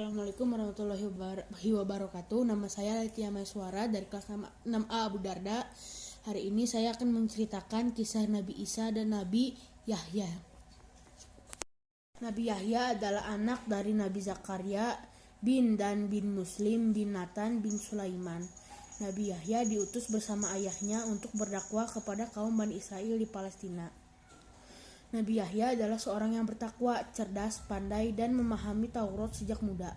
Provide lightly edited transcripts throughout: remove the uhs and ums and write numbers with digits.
Assalamualaikum warahmatullahi wabarakatuh. Nama saya Letia Maiswara dari kelas 6A Abu Darda. Hari ini saya akan menceritakan kisah Nabi Isa dan Nabi Yahya. Nabi Yahya adalah anak dari Nabi Zakaria bin Muslim bin Nathan bin Sulaiman. Nabi Yahya diutus bersama ayahnya untuk berdakwah kepada kaum Bani Israel di Palestina. Nabi Yahya adalah seorang yang bertakwa, cerdas, pandai, dan memahami Taurat sejak muda.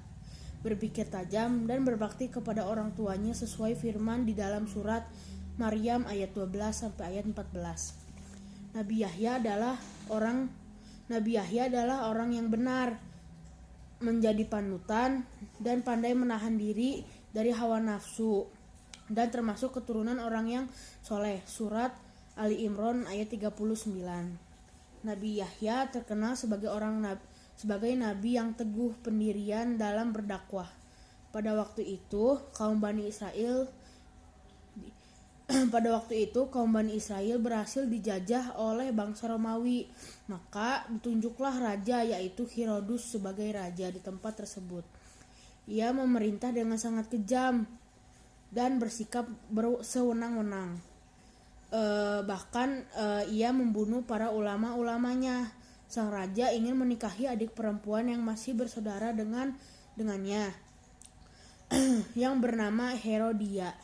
Berpikir tajam dan berbakti kepada orang tuanya sesuai firman di dalam surat Maryam ayat 12 sampai ayat 14. Nabi Yahya adalah orang yang benar, menjadi panutan, dan pandai menahan diri dari hawa nafsu, dan termasuk keturunan orang yang soleh. Surat Ali Imran ayat 39. Nabi Yahya terkenal sebagai nabi yang teguh pendirian dalam berdakwah. Pada waktu itu kaum Bani Israel berhasil dijajah oleh bangsa Romawi. Maka ditunjuklah raja, yaitu Herodus, sebagai raja di tempat tersebut. Ia memerintah dengan sangat kejam dan bersikap sewenang-wenang. Bahkan ia membunuh para ulama-ulamanya. Sang raja ingin menikahi adik perempuan yang masih bersaudara dengannya yang bernama Herodia.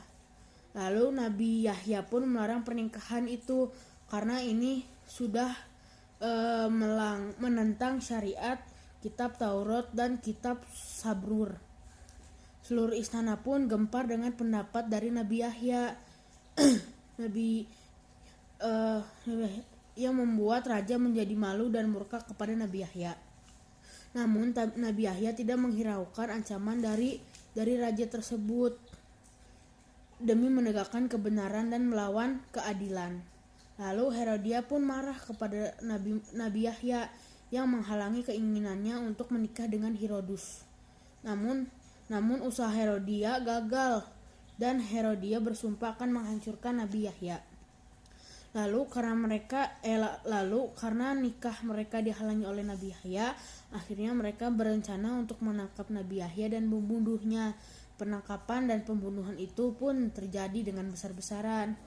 Lalu Nabi Yahya pun melarang pernikahan itu karena ini sudah menentang syariat, kitab Taurat, dan kitab Sabrur. Seluruh istana pun gempar dengan pendapat dari Nabi Yahya. Yang membuat raja menjadi malu dan murka kepada Nabi Yahya. Namun Nabi Yahya tidak menghiraukan ancaman dari raja tersebut demi menegakkan kebenaran dan melawan keadilan. Lalu Herodia pun marah kepada Nabi Yahya yang menghalangi keinginannya untuk menikah dengan Herodus. Namun usaha Herodia gagal dan Herodia bersumpah akan menghancurkan Nabi Yahya. Lalu karena nikah mereka dihalangi oleh Nabi Yahya, akhirnya mereka berencana untuk menangkap Nabi Yahya dan membunuhnya. Penangkapan dan pembunuhan itu pun terjadi dengan besar-besaran.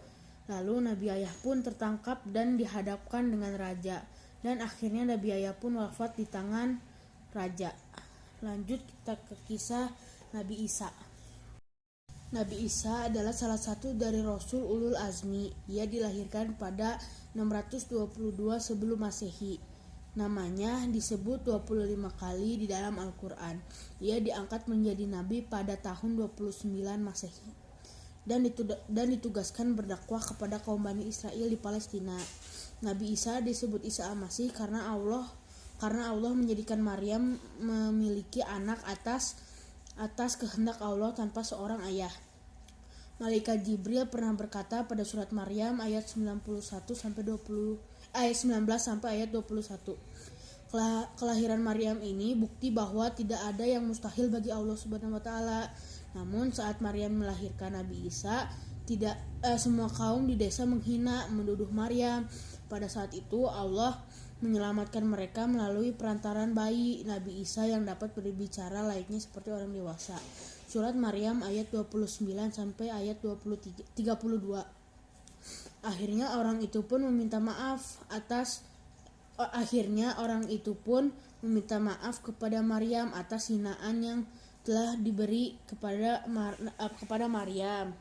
Lalu Nabi Yahya pun tertangkap dan dihadapkan dengan raja, dan akhirnya Nabi Yahya pun wafat di tangan raja. Lanjut kita ke kisah Nabi Isa. Nabi Isa adalah salah satu dari Rasul Ulul Azmi. Ia dilahirkan pada 622 sebelum Masehi. Namanya disebut 25 kali di dalam Al-Quran. Ia diangkat menjadi nabi pada tahun 29 Masehi dan ditugaskan berdakwah kepada kaum Bani Israel di Palestina. Nabi Isa disebut Isa Al-Masih karena Allah menjadikan Maryam memiliki anak atas kehendak Allah tanpa seorang ayah. Malaikat Jibril pernah berkata pada surat Maryam ayat 19 sampai ayat 21. Kelahiran Maryam ini bukti bahwa tidak ada yang mustahil bagi Allah Subhanahu wa taala. Namun saat Maryam melahirkan Nabi Isa, semua kaum di desa menghina, menuduh Maryam. Pada saat itu Allah menyelamatkan mereka melalui perantaran bayi Nabi Isa yang dapat berbicara layaknya seperti orang dewasa. Surat Maryam ayat 29 sampai ayat 32. Akhirnya orang itu pun meminta maaf kepada Maryam atas hinaan yang telah diberi kepada Maryam.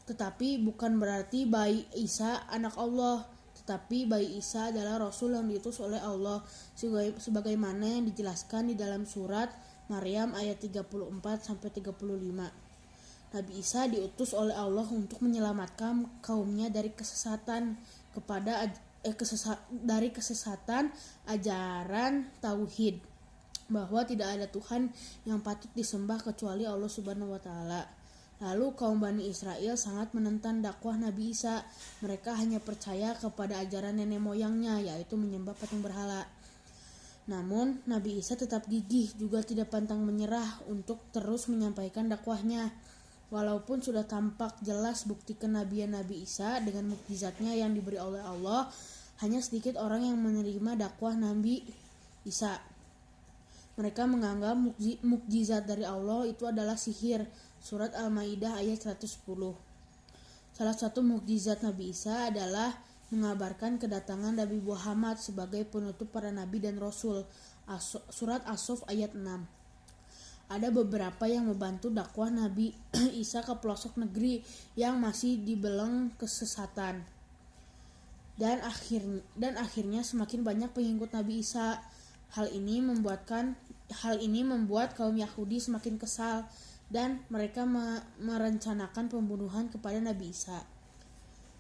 Tetapi bukan berarti bayi Isa anak Allah, tetapi bayi Isa adalah Rasul yang diutus oleh Allah, sebagaimana yang dijelaskan di dalam surat Maryam ayat 34-35. Nabi Isa diutus oleh Allah untuk menyelamatkan kaumnya dari kesesatan ajaran tauhid, bahwa tidak ada Tuhan yang patut disembah kecuali Allah Subhanahu wa taala. Lalu kaum Bani Israel sangat menentang dakwah Nabi Isa. Mereka hanya percaya kepada ajaran nenek moyangnya, yaitu menyembah patung berhala. Namun Nabi Isa tetap gigih, juga tidak pantang menyerah untuk terus menyampaikan dakwahnya. Walaupun sudah tampak jelas bukti kenabian Nabi Isa dengan mukjizatnya yang diberi oleh Allah, hanya sedikit orang yang menerima dakwah Nabi Isa. Mereka menganggap mukjizat dari Allah itu adalah sihir. Surat Al-Maidah ayat 110. Salah satu mukjizat Nabi Isa adalah mengabarkan kedatangan Nabi Muhammad sebagai penutup para nabi dan rasul. Surat As-Saff ayat 6. Ada beberapa yang membantu dakwah Nabi Isa ke pelosok negeri yang masih dibeleng kesesatan. Dan akhirnya semakin banyak pengikut Nabi Isa. Hal ini membuat kaum Yahudi semakin kesal dan mereka merencanakan pembunuhan kepada Nabi Isa.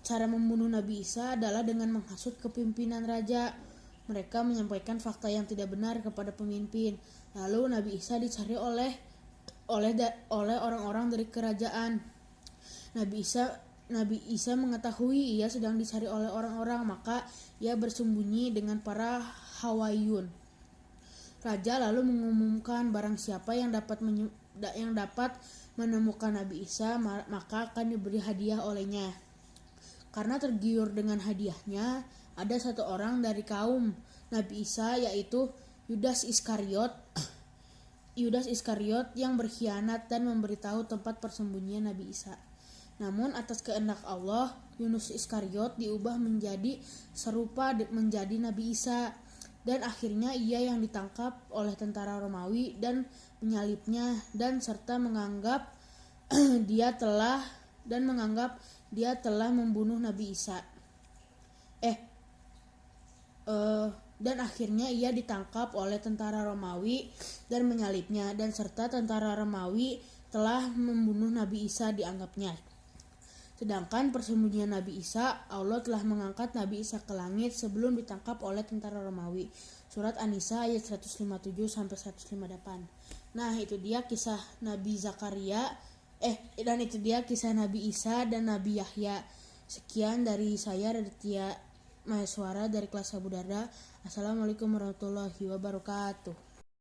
Cara membunuh Nabi Isa adalah dengan menghasut kepemimpinan raja. Mereka menyampaikan fakta yang tidak benar kepada pemimpin. Lalu Nabi Isa dicari oleh orang-orang dari kerajaan. Nabi Isa mengetahui ia sedang dicari oleh orang-orang, maka ia bersembunyi dengan para Hawariyun. Raja lalu mengumumkan barang siapa yang dapat menemukan Nabi Isa maka akan diberi hadiah olehnya. Karena tergiur dengan hadiahnya, ada satu orang dari kaum Nabi Isa, yaitu Yudas Iskariot yang berkhianat dan memberitahu tempat persembunyian Nabi Isa. Namun atas kehendak Allah, Yudas Iskariot diubah menjadi serupa menjadi Nabi Isa, dan akhirnya ia yang ditangkap oleh tentara Romawi dan menyalibnya dan serta menganggap dia telah membunuh Nabi Isa. Dan akhirnya ia ditangkap oleh tentara Romawi dan menyalibnya, dan serta tentara Romawi telah membunuh Nabi Isa dianggapnya. Sedangkan persembunyian Nabi Isa, Allah telah mengangkat Nabi Isa ke langit sebelum ditangkap oleh tentara Romawi. Surat An-Nisa ayat 157-158. Nah, itu dia kisah Nabi kisah Nabi Isa dan Nabi Yahya. Sekian dari saya, Raditya Maheswara dari kelas Abu Darda. Assalamualaikum warahmatullahi wabarakatuh.